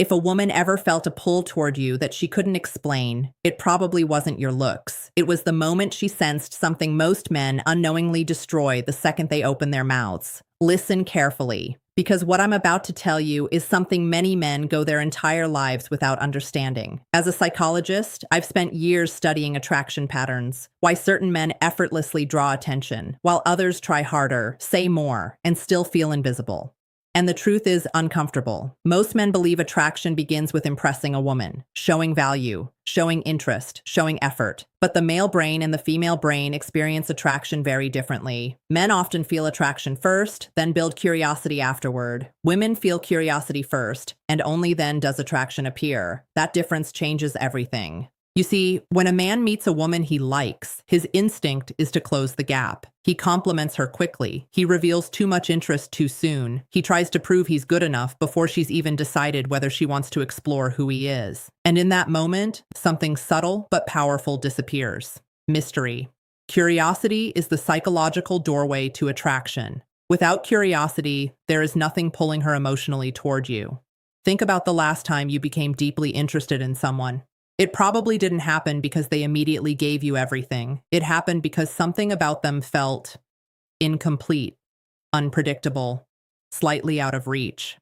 If a woman ever felt a pull toward you that she couldn't explain, it probably wasn't your looks. It was the moment she sensed something most men unknowingly destroy the second they open their mouths. Listen carefully, because what I'm about to tell you is something many men go their entire lives without understanding. As a psychologist, I've spent years studying attraction patterns, why certain men effortlessly draw attention, while others try harder, say more, and still feel invisible. And the truth is uncomfortable. Most men believe attraction begins with impressing a woman, showing value, showing interest, showing effort. But the male brain and the female brain experience attraction very differently. Men often feel attraction first, then build curiosity afterward. Women feel curiosity first, and only then does attraction appear. That difference changes everything. You see, when a man meets a woman he likes, his instinct is to close the gap. He compliments her quickly. He reveals too much interest too soon. He tries to prove he's good enough before she's even decided whether she wants to explore who he is. And in that moment, something subtle but powerful disappears. Mystery. Curiosity is the psychological doorway to attraction. Without curiosity, there is nothing pulling her emotionally toward you. Think about the last time you became deeply interested in someone. It probably didn't happen because they immediately gave you everything. It happened because something about them felt incomplete, unpredictable, slightly out of reach.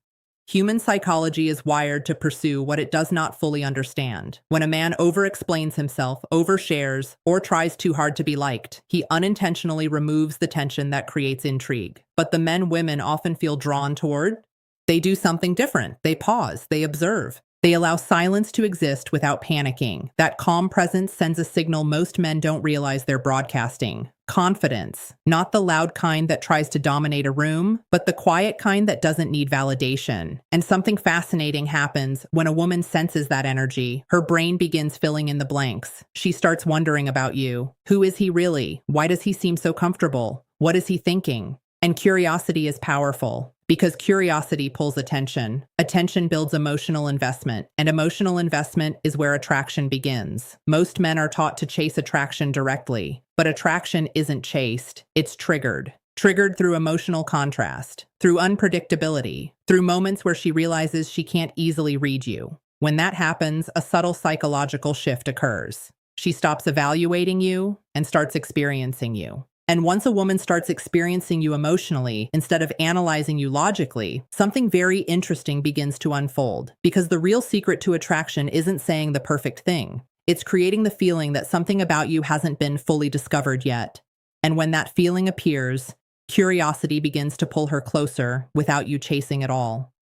Human psychology is wired to pursue what it does not fully understand. When a man over-explains himself, overshares, or tries too hard to be liked, he unintentionally removes the tension that creates intrigue. But the men women often feel drawn toward, they do something different. They pause, they observe. They allow silence to exist without panicking. That calm presence sends a signal most men don't realize they're broadcasting. Confidence, not the loud kind that tries to dominate a room, but the quiet kind that doesn't need validation. And something fascinating happens when a woman senses that energy. Her brain begins filling in the blanks. She starts wondering about you. Who is he really? Why does he seem so comfortable? What is he thinking? And curiosity is powerful because curiosity pulls attention. Attention builds emotional investment, and emotional investment is where attraction begins. Most men are taught to chase attraction directly, but attraction isn't chased, it's triggered. Triggered through emotional contrast, through unpredictability, through moments where she realizes she can't easily read you. When that happens, a subtle psychological shift occurs. She stops evaluating you and starts experiencing you. And once a woman starts experiencing you emotionally, instead of analyzing you logically, something very interesting begins to unfold. Because the real secret to attraction isn't saying the perfect thing. It's creating the feeling that something about you hasn't been fully discovered yet. And when that feeling appears, curiosity begins to pull her closer without you chasing it all.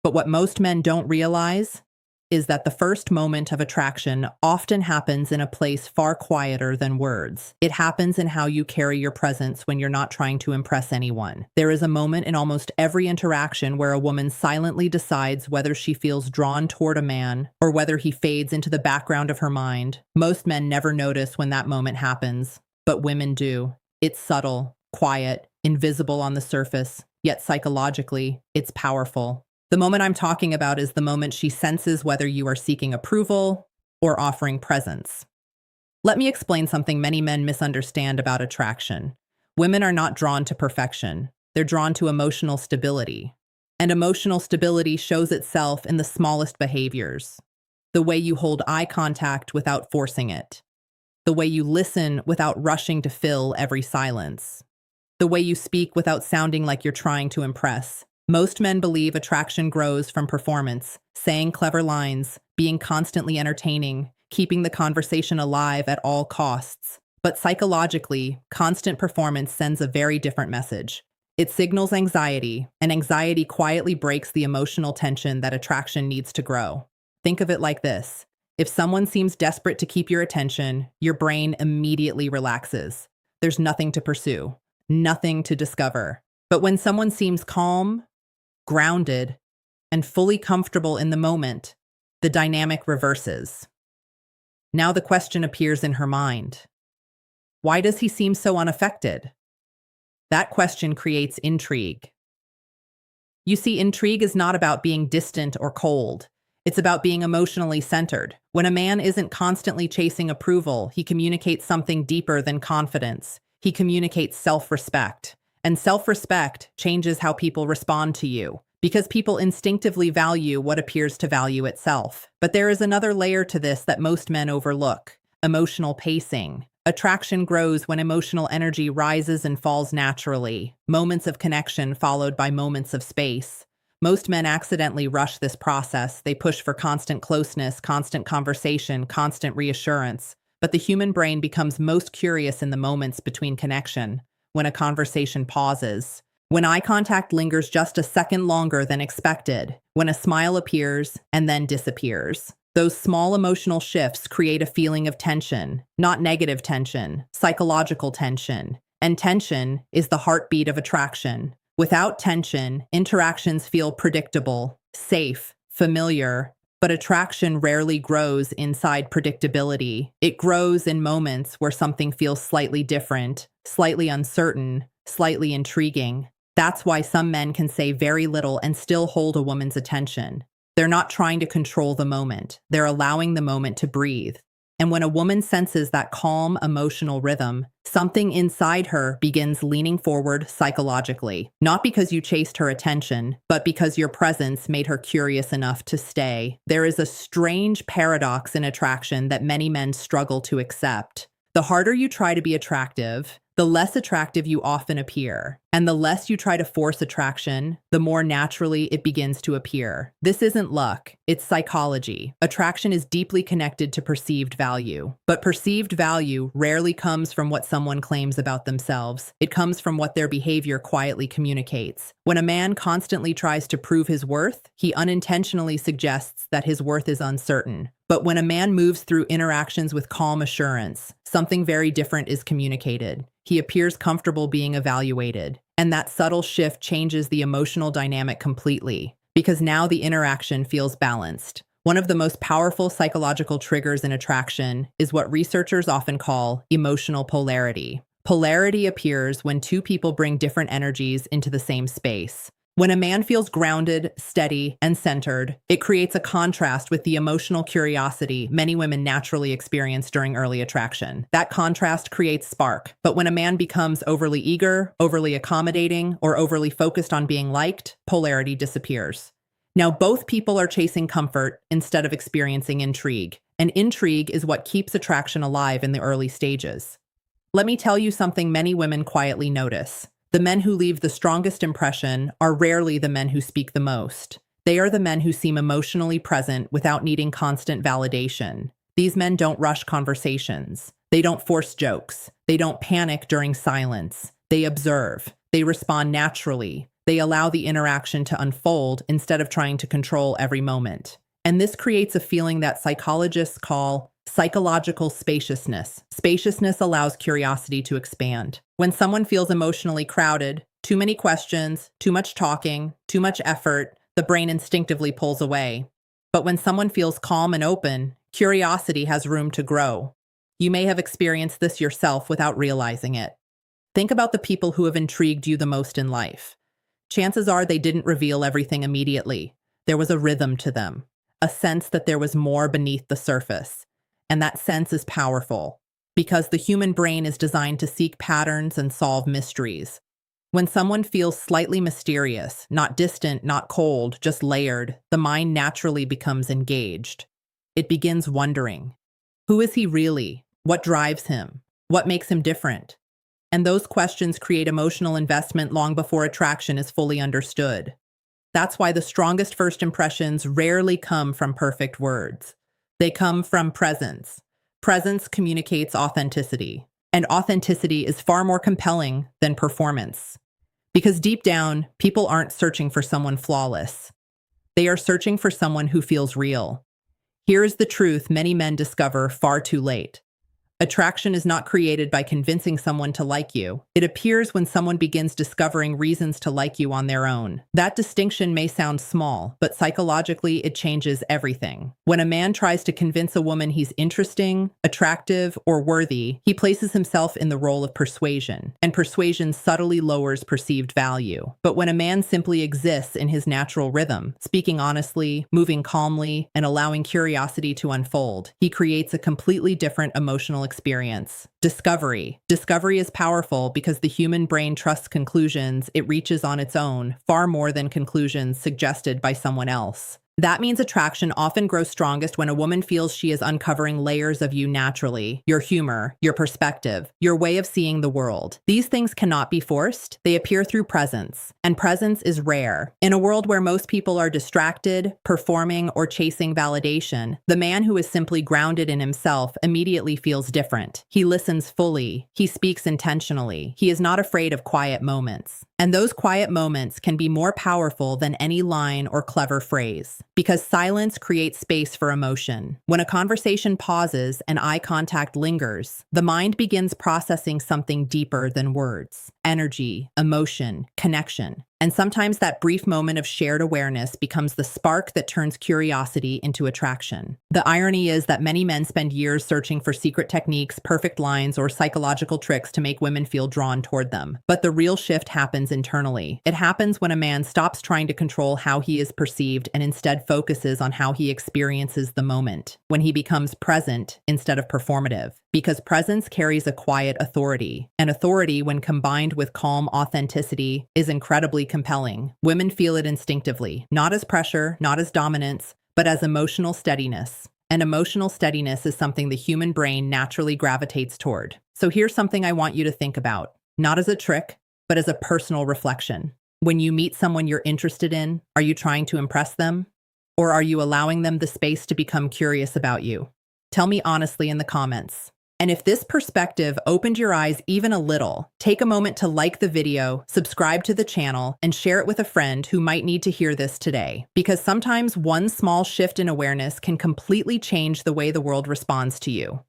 But what most men don't realize is that the first moment of attraction often happens in a place far quieter than words. It happens in how you carry your presence when you're not trying to impress anyone. There is a moment in almost every interaction where a woman silently decides whether she feels drawn toward a man or whether he fades into the background of her mind. Most men never notice when that moment happens, but women do. It's subtle, quiet, invisible on the surface, yet psychologically, it's powerful. The moment I'm talking about is the moment she senses whether you are seeking approval or offering presence. Let me explain something many men misunderstand about attraction. Women are not drawn to perfection. They're drawn to emotional stability. And emotional stability shows itself in the smallest behaviors. The way you hold eye contact without forcing it. The way you listen without rushing to fill every silence. The way you speak without sounding like you're trying to impress. Most men believe attraction grows from performance, saying clever lines, being constantly entertaining, keeping the conversation alive at all costs. But psychologically, constant performance sends a very different message. It signals anxiety, and anxiety quietly breaks the emotional tension that attraction needs to grow. Think of it like this. If someone seems desperate to keep your attention, your brain immediately relaxes. There's nothing to pursue, nothing to discover. But when someone seems calm, grounded, and fully comfortable in the moment, the dynamic reverses. Now the question appears in her mind. Why does he seem so unaffected? That question creates intrigue. You see, intrigue is not about being distant or cold. It's about being emotionally centered. When a man isn't constantly chasing approval, he communicates something deeper than confidence. He communicates self-respect. And self-respect changes how people respond to you. because people instinctively value what appears to value itself. But there is another layer to this that most men overlook: emotional pacing. Attraction grows when emotional energy rises and falls naturally, moments of connection followed by moments of space. Most men accidentally rush this process. They push for constant closeness, constant conversation, constant reassurance. But the human brain becomes most curious in the moments between connection, when a conversation pauses, when eye contact lingers just a second longer than expected, when a smile appears and then disappears. Those small emotional shifts create a feeling of tension, not negative tension, psychological tension. And tension is the heartbeat of attraction. Without tension, interactions feel predictable, safe, familiar, but attraction rarely grows inside predictability. It grows in moments where something feels slightly different, slightly uncertain, slightly intriguing. That's why some men can say very little and still hold a woman's attention. They're not trying to control the moment. They're allowing the moment to breathe. And when a woman senses that calm, emotional rhythm, something inside her begins leaning forward psychologically. Not because you chased her attention, but because your presence made her curious enough to stay. There is a strange paradox in attraction that many men struggle to accept. The harder you try to be attractive, the less attractive you often appear. And the less you try to force attraction, the more naturally it begins to appear. This isn't luck, it's psychology. Attraction is deeply connected to perceived value. But perceived value rarely comes from what someone claims about themselves. It comes from what their behavior quietly communicates. When a man constantly tries to prove his worth, he unintentionally suggests that his worth is uncertain. But when a man moves through interactions with calm assurance, something very different is communicated. He appears comfortable being evaluated, and that subtle shift changes the emotional dynamic completely, because now the interaction feels balanced. One of the most powerful psychological triggers in attraction is what researchers often call emotional polarity. Polarity appears when two people bring different energies into the same space. When a man feels grounded, steady, and centered, it creates a contrast with the emotional curiosity many women naturally experience during early attraction. That contrast creates spark. But when a man becomes overly eager, overly accommodating, or overly focused on being liked, polarity disappears. Now both people are chasing comfort instead of experiencing intrigue. And intrigue is what keeps attraction alive in the early stages. Let me tell you something many women quietly notice. The men who leave the strongest impression are rarely the men who speak the most. They are the men who seem emotionally present without needing constant validation. These men don't rush conversations. They don't force jokes. They don't panic during silence. They observe. They respond naturally. They allow the interaction to unfold instead of trying to control every moment. And this creates a feeling that psychologists call psychological spaciousness. Spaciousness allows curiosity to expand. When someone feels emotionally crowded, too many questions, too much talking, too much effort, the brain instinctively pulls away. But when someone feels calm and open, curiosity has room to grow. You may have experienced this yourself without realizing it. Think about the people who have intrigued you the most in life. Chances are they didn't reveal everything immediately. There was a rhythm to them, a sense that there was more beneath the surface. And that sense is powerful, because the human brain is designed to seek patterns and solve mysteries. When someone feels slightly mysterious, not distant, not cold, just layered, the mind naturally becomes engaged. It begins wondering, who is he really? What drives him? What makes him different? And those questions create emotional investment long before attraction is fully understood. That's why the strongest first impressions rarely come from perfect words. They come from presence. Presence communicates authenticity, and authenticity is far more compelling than performance. Because deep down, people aren't searching for someone flawless. They are searching for someone who feels real. Here is the truth many men discover far too late. Attraction is not created by convincing someone to like you. It appears when someone begins discovering reasons to like you on their own. That distinction may sound small, but psychologically it changes everything. When a man tries to convince a woman he's interesting, attractive, or worthy, he places himself in the role of persuasion, and persuasion subtly lowers perceived value. But when a man simply exists in his natural rhythm, speaking honestly, moving calmly, and allowing curiosity to unfold, he creates a completely different emotional experience. Discovery. Discovery is powerful because the human brain trusts conclusions it reaches on its own far more than conclusions suggested by someone else. That means attraction often grows strongest when a woman feels she is uncovering layers of you naturally, your humor, your perspective, your way of seeing the world. These things cannot be forced. They appear through presence, and presence is rare. In a world where most people are distracted, performing, or chasing validation, the man who is simply grounded in himself immediately feels different. He listens fully. He speaks intentionally. He is not afraid of quiet moments. And those quiet moments can be more powerful than any line or clever phrase, because silence creates space for emotion. When a conversation pauses and eye contact lingers, the mind begins processing something deeper than words: energy, emotion, connection. And sometimes that brief moment of shared awareness becomes the spark that turns curiosity into attraction. The irony is that many men spend years searching for secret techniques, perfect lines, or psychological tricks to make women feel drawn toward them. But the real shift happens internally. It happens when a man stops trying to control how he is perceived and instead focuses on how he experiences the moment. When he becomes present instead of performative. Because presence carries a quiet authority. And authority, when combined with calm authenticity, is incredibly compelling. Women feel it instinctively, not as pressure, not as dominance, but as emotional steadiness. And emotional steadiness is something the human brain naturally gravitates toward. So here's something I want you to think about, not as a trick, but as a personal reflection. When you meet someone you're interested in, are you trying to impress them? Or are you allowing them the space to become curious about you? Tell me honestly in the comments. And if this perspective opened your eyes even a little, take a moment to like the video, subscribe to the channel, and share it with a friend who might need to hear this today. Because sometimes one small shift in awareness can completely change the way the world responds to you.